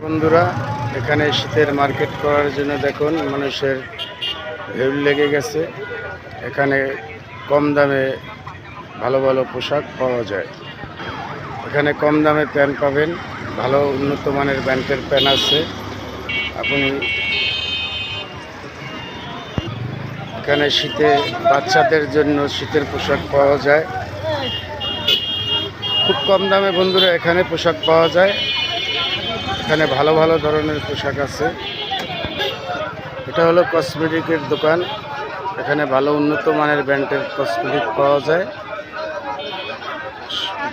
বন্ধুরা, এখানে শীতের মার্কেট করার জন্য দেখুন মানুষের ভিড় লেগে গেছে। এখানে কম দামে ভালো ভালো পোশাক পাওয়া যায়। এখানে কম দামে প্যান্ট পাবেন, ভালো উন্নত মানের ব্র্যান্ডের প্যান্ট আছে। আপনি এখানে শীতে বাচ্চাদের জন্য শীতের পোশাক পাওয়া যায় খুব কম দামে। বন্ধুরা, এখানে পোশাক পাওয়া যায়। এখানে ভালো ভালো ধরনের পোশাক আছে। এটা হলো কসমেটিকের দোকান। এখানে ভালো উন্নত মানের ব্র্যান্ডের কসমেটিক পাওয়া যায়,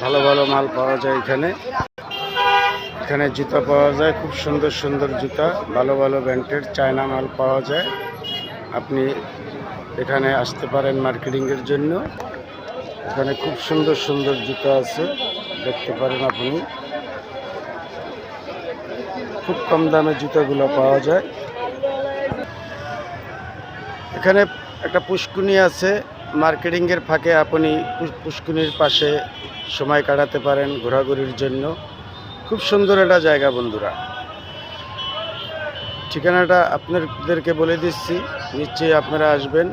ভালো ভালো মাল পাওয়া যায়। এখানে জুতা পাওয়া যায়, খুব সুন্দর সুন্দর জুতা, ভালো ভালো ব্র্যান্ডের চায়না মাল পাওয়া যায়। আপনি এখানে আসতে পারেন মার্কেটিংয়ের জন্য। এখানে খুব সুন্দর সুন্দর জুতা আছে, দেখতে পারেন আপনি। খুব কম দামে জুতাগুলো পাওয়া যায়। এখানে একটা পুষ্কুনি আছে, মার্কেটিংয়ের ফাঁকে আপনি পুষ্কুনির পাশে সময় কাটাতে পারেন ঘোরাঘুরির জন্য। খুব সুন্দর একটা জায়গা বন্ধুরা। ঠিকানাটা আপনাদেরকে বলে দিচ্ছি, নিশ্চয়ই আপনারা আসবেন।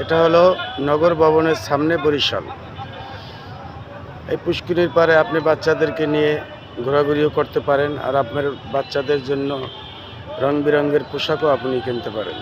এটা হলো নগর ভবনের সামনে, বরিশাল। এই পুষ্কুনির পারে আপনি বাচ্চাদেরকে নিয়ে ঘোরাঘুরিও করতে পারেন, আর আপনার বাচ্চাদের জন্য রং বেরঙের পোশাকও আপনি কিনতে পারেন।